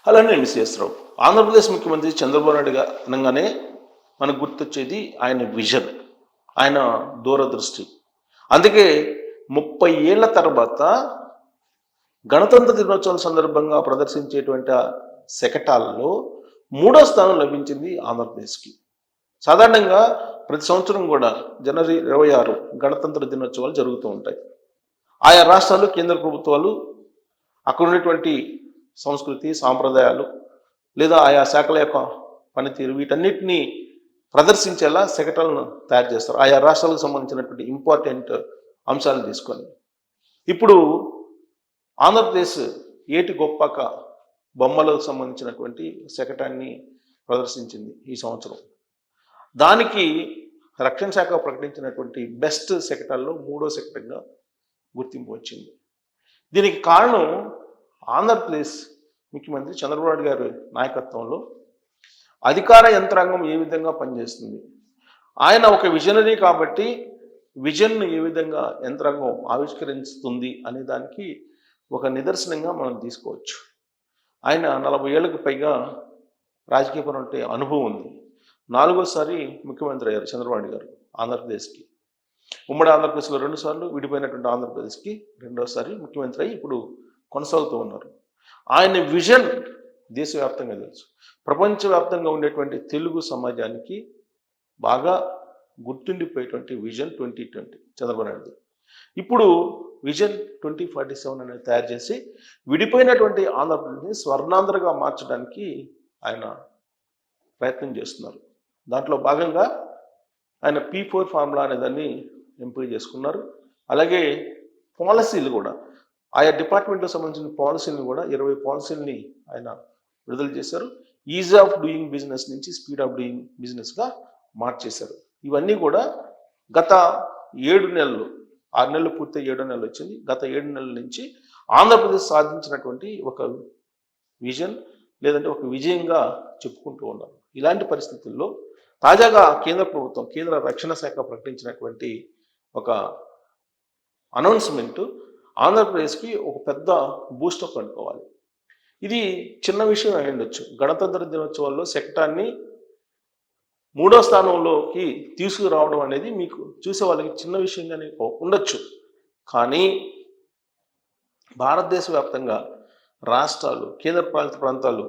అలానే మిస్ఎస్ రావు. ఆంధ్రప్రదేశ్ ముఖ్యమంత్రి చంద్రబాబు నాయుడు అనగానే మనకు గుర్తొచ్చేది ఆయన విజన్, ఆయన దూరదృష్టి. అందుకే 30 ఏళ్ల తర్వాత గణతంత్ర దినోత్సవం సందర్భంగా ప్రదర్శించేటువంటి శకటాల్లో 3వ స్థానం లభించింది ఆంధ్రప్రదేశ్కి. సాధారణంగా ప్రతి సంవత్సరం కూడా జనవరి 26 గణతంత్ర దినోత్సవాలు జరుగుతూ ఉంటాయి. ఆయా రాష్ట్రాలు, కేంద్ర ప్రభుత్వాలు అక్కడ ఉన్నటువంటి సంస్కృతి, సాంప్రదాయాలు లేదా ఆయా శాఖల యొక్క పనితీరు వీటన్నిటినీ ప్రదర్శించేలా శకటాలను తయారు చేస్తారు, ఆయా రాష్ట్రాలకు సంబంధించినటువంటి ఇంపార్టెంట్ అంశాలను తీసుకొని. ఇప్పుడు ఆంధ్రప్రదేశ్ ఏటి గొప్పక బొమ్మలకు సంబంధించినటువంటి శకటాన్ని ప్రదర్శించింది ఈ సంవత్సరం. దానికి రక్షణ శాఖ ప్రకటించినటువంటి బెస్ట్ శకటాల్లో 3వ శకటంగా గుర్తింపు వచ్చింది. దీనికి కారణం ఆంధ్రప్రదేశ్ ముఖ్యమంత్రి చంద్రబాబు నాయుడు గారి నాయకత్వంలో అధికార యంత్రాంగం ఏ విధంగా పనిచేస్తుంది. ఆయన ఒక విజనరీ కాబట్టి విజన్ను ఏ విధంగా యంత్రాంగం ఆవిష్కరిస్తుంది అనే దానికి ఒక నిదర్శనంగా మనం తీసుకోవచ్చు. ఆయన 40 ఏళ్లకు పైగా రాజకీయపరమైన అనుభవం ఉంది. 4వసారి ముఖ్యమంత్రి అయ్యారు చంద్రబాబు నాయుడు గారు ఆంధ్రప్రదేశ్కి. ఉమ్మడి ఆంధ్రప్రదేశ్లో 2 సార్లు, విడిపోయినటువంటి ఆంధ్రప్రదేశ్కి 2వసారి ముఖ్యమంత్రి అయ్యి ఇప్పుడు కొనసాగుతూ ఉన్నారు. ఆయన విజన్ దేశవ్యాప్తంగా తెలుసు. ప్రపంచవ్యాప్తంగా ఉండేటువంటి తెలుగు సమాజానికి బాగా గుర్తుండిపోయేటువంటి విజన్ 2020 చంద్రబాబు నాయుడు. ఇప్పుడు విజన్ 2047 అనేది తయారు చేసి విడిపోయినటువంటి ఆంధ్రప్రదేశ్ని స్వర్ణాంధ్రగా మార్చడానికి ఆయన ప్రయత్నం చేస్తున్నారు. దాంట్లో భాగంగా ఆయన P4 ఫార్ములా అనేదాన్ని ఎంపిక చేసుకున్నారు. అలాగే పాలసీలు కూడా ఆయా డిపార్ట్మెంట్కి సంబంధించిన పాలసీలను కూడా 20 పాలసీలని ఆయన విడుదల చేశారు. ఈజ్ ఆఫ్ డూయింగ్ బిజినెస్ నుంచి స్పీడ్ ఆఫ్ డూయింగ్ బిజినెస్గా మార్చేశారు. ఇవన్నీ కూడా గత 7 నెలలు, 6 నెలలు పూర్తి 7వ నెలలు వచ్చింది. గత 7 నెలల నుంచి ఆంధ్రప్రదేశ్ సాధించినటువంటి ఒక విజన్ లేదంటే ఒక విజయంగా చెప్పుకుంటూ ఉన్నారు. ఇలాంటి పరిస్థితుల్లో తాజాగా కేంద్ర ప్రభుత్వం, కేంద్ర రక్షణ శాఖ ప్రకటించినటువంటి ఒక అనౌన్స్మెంట్ ఆంధ్రప్రదేశ్కి ఒక పెద్ద బూస్టప్ అనుకోవాలి. ఇది చిన్న విషయం అయి ఉండొచ్చు. గణతంత్ర దినోత్సవాల్లో శకటాన్ని 3వ స్థానంలోకి తీసుకురావడం అనేది మీకు చూసే వాళ్ళకి చిన్న విషయంగానే ఉండొచ్చు. కానీ భారతదేశ వ్యాప్తంగా రాష్ట్రాలు, కేంద్రపాలిత ప్రాంతాలు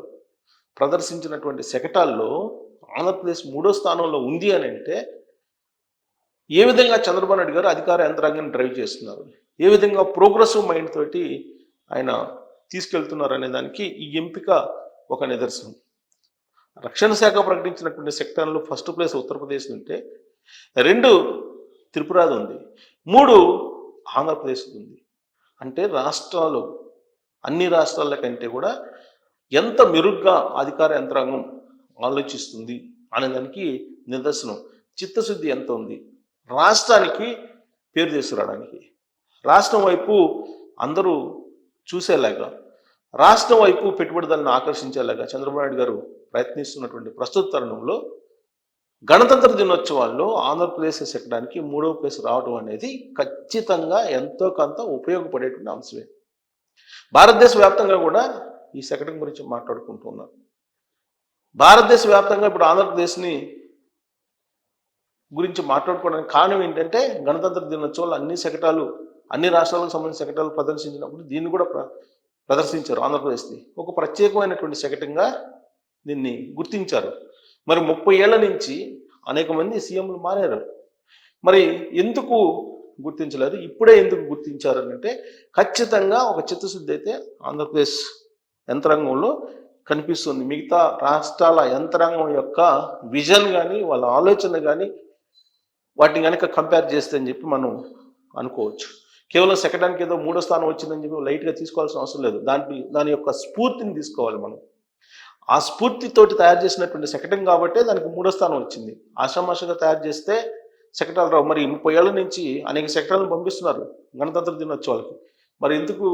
ప్రదర్శించినటువంటి శకటాల్లో ఆంధ్రప్రదేశ్ 3వ స్థానంలో ఉంది అని అంటే ఏ విధంగా చంద్రబాబు నాయుడు గారు అధికార యంత్రాంగాన్ని డ్రైవ్ చేస్తున్నారు, ఏ విధంగా ప్రోగ్రెసివ్ మైండ్ తోటి ఆయన తీసుకెళ్తున్నారు అనే దానికి ఈ ఎంపిక ఒక నిదర్శనం. రక్షణ శాఖ ప్రకటించినటువంటి సెక్టార్లో ఫస్ట్ ప్లేస్ ఉత్తరప్రదేశ్ ఉంటే 2 త్రిపురాది ఉంది, 3 ఆంధ్రప్రదేశ్ ఉంది. అంటే రాష్ట్రాలు, అన్ని రాష్ట్రాల కంటే కూడా ఎంత మెరుగ్గా అధికార యంత్రాంగం ఆలోచిస్తుంది అనేదానికి నిదర్శనం. చిత్తశుద్ధి ఎంత ఉంది రాష్ట్రానికి పేరు తీసుకురావడానికి, రాష్ట్రం వైపు అందరూ చూసేలాగా, రాష్ట్రం వైపు పెట్టుబడిదారులను ఆకర్షించేలాగా చంద్రబాబు నాయుడు గారు ప్రయత్నిస్తున్నటువంటి ప్రస్తుత తరుణంలో గణతంత్ర దినోత్సవాల్లో ఆంధ్రప్రదేశ్ శకటానికి 3వ ప్లేస్ రావడం అనేది ఖచ్చితంగా ఎంతో కొంత ఉపయోగపడేటువంటి అంశమే. భారతదేశ వ్యాప్తంగా కూడా ఈ శకటం గురించి మాట్లాడుకుంటూ ఉన్నారు. భారతదేశ వ్యాప్తంగా ఇప్పుడు ఆంధ్రప్రదేశ్ని గురించి మాట్లాడుకోవడానికి కారణం ఏంటంటే గణతంత్ర దినోత్సవాలు అన్ని శకటాలు, అన్ని రాష్ట్రాలకు సంబంధించిన శకటాలు ప్రదర్శించినప్పుడు దీన్ని కూడా ప్రదర్శించారు. ఆంధ్రప్రదేశ్ని ఒక ప్రత్యేకమైనటువంటి శకటంగా దీన్ని గుర్తించారు. మరి 30 ఏళ్ల నుంచి అనేక మంది సీఎంలు మారారు. మరి ఎందుకు గుర్తించలేదు, ఇప్పుడే ఎందుకు గుర్తించారు అంటే ఖచ్చితంగా ఒక చిత్తశుద్ధి అయితే ఆంధ్రప్రదేశ్ యంత్రాంగంలో కనిపిస్తుంది. మిగతా రాష్ట్రాల యంత్రాంగం యొక్క విజన్ కానీ వాళ్ళ ఆలోచన కానీ వాటిని కనుక కంపేర్ చేస్తే అని చెప్పి మనం అనుకోవచ్చు. కేవలం శకటానికి ఏదో 3వ స్థానం వచ్చిందని చెప్పి లైట్గా తీసుకోవాల్సిన అవసరం లేదు. దాని యొక్క స్ఫూర్తిని తీసుకోవాలి మనం. ఆ స్ఫూర్తితోటి తయారు చేసినటువంటి శకటం కాబట్టే దానికి 3వ స్థానం వచ్చింది. ఆషామాషగా తయారు చేస్తే శకటాలు రావు. మరి 30 ఏళ్ల నుంచి అనేక శకటాలను పంపిస్తున్నారు గణతంత్ర దినోత్సవాలకి. మరి ఎందుకు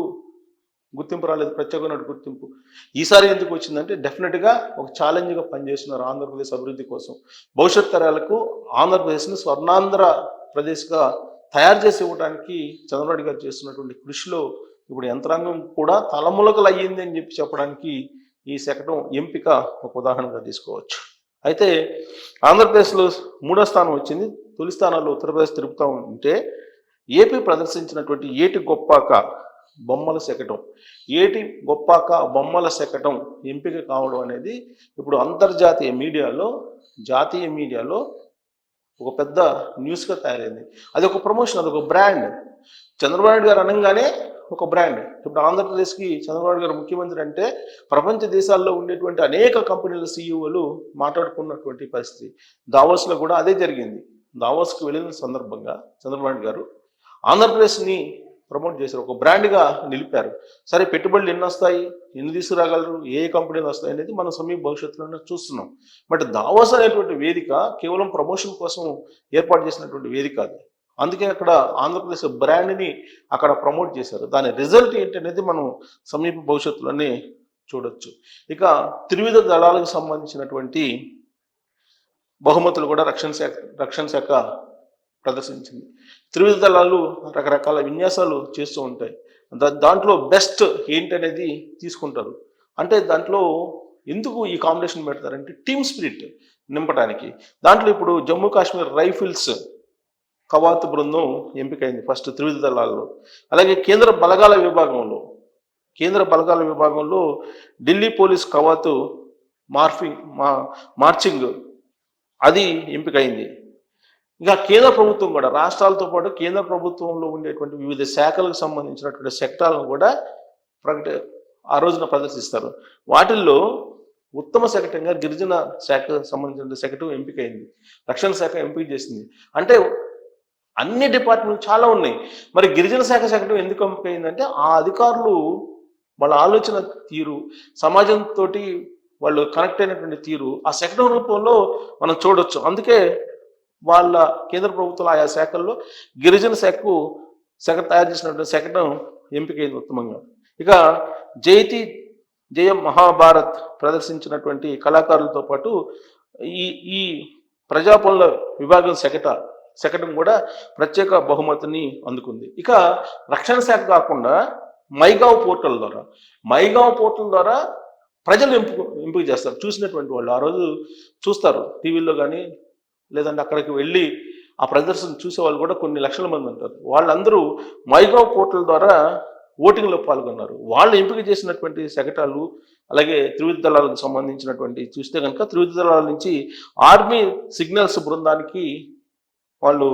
గుర్తింపు రాలేదు, ప్రత్యేకమైన గుర్తింపు? ఈసారి ఎందుకు వచ్చిందంటే డెఫినెట్గా ఒక ఛాలెంజ్గా పనిచేస్తున్నారు ఆంధ్రప్రదేశ్ అభివృద్ధి కోసం. భవిష్యత్ తరాలకు ఆంధ్రప్రదేశ్ని స్వర్ణాంధ్ర ప్రదేశ్గా తయారు చేసి ఇవ్వడానికి చంద్రబాబు నాయుడు గారు చేస్తున్నటువంటి కృషిలో ఇప్పుడు యంత్రాంగం కూడా తలములకలు అయ్యింది అని చెప్పి చెప్పడానికి ఈ శకటం ఎంపిక ఒక ఉదాహరణగా తీసుకోవచ్చు. అయితే ఆంధ్రప్రదేశ్లో 3వ స్థానం వచ్చింది. తొలి స్థానాల్లో ఉత్తరప్రదేశ్ తిరుగుతూ ఉంటే ఏపీ ప్రదర్శించినటువంటి ఏటి గొప్పాక బొమ్మల శకటం, ఏటి గొప్పాక బొమ్మల శకటం ఎంపిక కావడం అనేది ఇప్పుడు అంతర్జాతీయ మీడియాలో, జాతీయ మీడియాలో ఒక పెద్ద న్యూస్గా తయారైంది. అది ఒక ప్రమోషన్, అది ఒక బ్రాండ్. చంద్రబాబు నాయుడు గారు అనగానే ఒక బ్రాండ్. ఇప్పుడు ఆంధ్రప్రదేశ్కి చంద్రబాబు నాయుడు గారు ముఖ్యమంత్రి అంటే ప్రపంచ దేశాల్లో ఉండేటువంటి అనేక కంపెనీల సీఈఓలు మాట్లాడుకున్నటువంటి పరిస్థితి. దావోస్లో కూడా అదే జరిగింది. దావోస్కి వెళ్ళిన సందర్భంగా చంద్రబాబు నాయుడు గారు ఆంధ్రప్రదేశ్ని ప్రమోట్ చేశారు, ఒక బ్రాండ్గా నిలిపారు. సరే, పెట్టుబడులు ఎన్ని వస్తాయి, ఎన్ని తీసుకురాగలరు, ఏ కంపెనీలు వస్తాయి అనేది మనం సమీప భవిష్యత్తులో చూస్తున్నాం. బట్ దావోస్ అనేటువంటి వేదిక కేవలం ప్రమోషన్ కోసం ఏర్పాటు చేసినటువంటి వేదిక అది. అందుకే అక్కడ ఆంధ్రప్రదేశ్ బ్రాండ్ని అక్కడ ప్రమోట్ చేశారు. దాని రిజల్ట్ ఏంటనేది మనం సమీప భవిష్యత్తులోనే చూడొచ్చు. ఇక త్రివిధ దళాలకు సంబంధించినటువంటి బహుమతులు కూడా రక్షణ శాఖ ప్రదర్శించింది. త్రివిధ దళాలు రకరకాల విన్యాసాలు చేస్తూ ఉంటాయి. దాంట్లో బెస్ట్ ఏంటనేది తీసుకుంటారు. అంటే దాంట్లో ఎందుకు ఈ కాంబినేషన్ పెడతారంటే టీమ్ స్పిరిట్ నింపడానికి. దాంట్లో ఇప్పుడు జమ్మూ కాశ్మీర్ రైఫిల్స్ కవాతు బృందం ఎంపికైంది ఫస్ట్ త్రివిధ దళాల్లో. అలాగే కేంద్ర బలగాల విభాగంలో ఢిల్లీ పోలీస్ కవాతు మార్చింగ్ అది ఎంపికైంది. ఇంకా కేంద్ర ప్రభుత్వం కూడా రాష్ట్రాలతో పాటు కేంద్ర ప్రభుత్వంలో ఉండేటువంటి వివిధ శాఖలకు సంబంధించినటువంటి సెక్టార్లను కూడా ఆ రోజున ప్రదర్శిస్తారు. వాటిల్లో ఉత్తమ శకటంగా గిరిజన శాఖకు సంబంధించిన శకటం ఎంపికైంది. రక్షణ శాఖ ఎంపిక చేసింది. అంటే అన్ని డిపార్ట్మెంట్లు చాలా ఉన్నాయి. మరి గిరిజన శాఖ శకటం ఎందుకు ఎంపికైందంటే ఆ అధికారులు వాళ్ళ ఆలోచన తీరు, సమాజంతో వాళ్ళు కనెక్ట్ అయినటువంటి తీరు ఆ శకటం రూపంలో మనం చూడొచ్చు. అందుకే వాళ్ళ కేంద్ర ప్రభుత్వాలు ఆయా శాఖల్లో గిరిజన శాఖకు తయారు చేసినటువంటి శకటం ఎంపికైంది ఉత్తమంగా. ఇక జయ మహాభారత్ ప్రదర్శించినటువంటి కళాకారులతో పాటు ఈ ప్రజాపనుల విభాగం శకటం కూడా ప్రత్యేక బహుమతిని అందుకుంది. ఇక రక్షణ శాఖ కాకుండా మైగావ్ పోర్టల్ ద్వారా ప్రజలు ఎంపిక చేస్తారు. చూసినటువంటి వాళ్ళు ఆ రోజు చూస్తారు టీవీల్లో కానీ, లేదంటే అక్కడికి వెళ్ళి ఆ ప్రదర్శన చూసే వాళ్ళు కూడా కొన్ని లక్షల మంది ఉంటారు. వాళ్ళందరూ మైగావ్ పోర్టల్ ద్వారా ఓటింగ్లో పాల్గొన్నారు. వాళ్ళు ఎంపిక చేసినటువంటి శకటాలు, అలాగే త్రివిధ దళాలకు సంబంధించినటువంటి చూస్తే కనుక త్రివిధ దళాల నుంచి ఆర్మీ సిగ్నల్స్ బృందానికి వాళ్ళు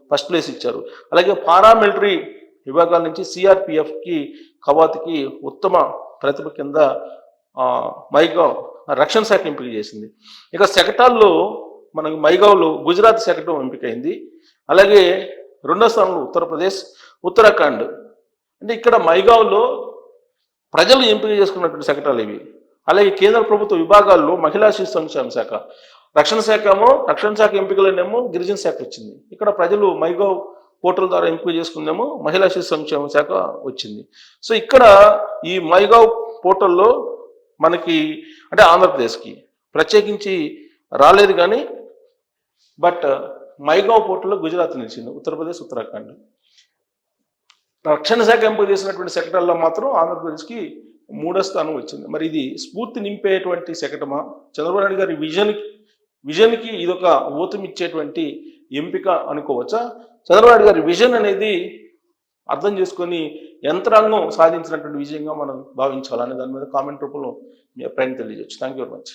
ఫస్ట్ ప్లేస్ ఇచ్చారు. అలాగే పారామిలిటరీ విభాగాల నుంచి సిఆర్పిఎఫ్కి కవాతుకి ఉత్తమ ప్రతిభ కింద మైగావ్ రక్షణ శాఖ ఎంపిక చేసింది. ఇక శకటాల్లో మనకు మైగావ్లో గుజరాత్ శకటం ఎంపికైంది. అలాగే రెండో స్థానంలో ఉత్తరప్రదేశ్, ఉత్తరాఖండ్. అంటే ఇక్కడ మైగావ్లో ప్రజలు ఎంపిక చేసుకున్నటువంటి శకటాలు ఇవి. అలాగే కేంద్ర ప్రభుత్వ విభాగాల్లో మహిళా శిశు సంక్షేమ శాఖ, రక్షణ శాఖ ఎంపికలోనేమో గిరిజన శాఖ వచ్చింది. ఇక్కడ ప్రజలు మైగావ్ పోర్టల్ ద్వారా ఎంపిక చేసుకునేమో మహిళా శిశు సంక్షేమ శాఖ వచ్చింది. సో ఇక్కడ ఈ మైగావ్ పోర్టల్లో మనకి అంటే ఆంధ్రప్రదేశ్కి ప్రత్యేకించి రాలేదు కానీ, బట్ మైగావ్ పోర్టల్లో గుజరాత్ నిలిచింది, ఉత్తరప్రదేశ్, ఉత్తరాఖండ్. రక్షణ శాఖ ఎంపిక చేసినటువంటి సెక్టార్లో మాత్రం ఆంధ్రప్రదేశ్కి 3వ స్థానం వచ్చింది. మరి ఇది స్ఫూర్తి నింపేటువంటి శకటమా, చంద్రబాబు నాయుడు గారి విజన్కి ఇదొక ఊతం ఇచ్చేటువంటి ఎంపిక అనుకోవచ్చా? చంద్రబాబు నాయుడు గారి విజన్ అనేది అర్థం చేసుకొని యంత్రాంగం సాధించినటువంటి విజయంగా మనం భావించాలనే దాని మీద కామెంట్ రూపంలో మీ అభిప్రాయం తెలియజేయచ్చు. Thank you very much.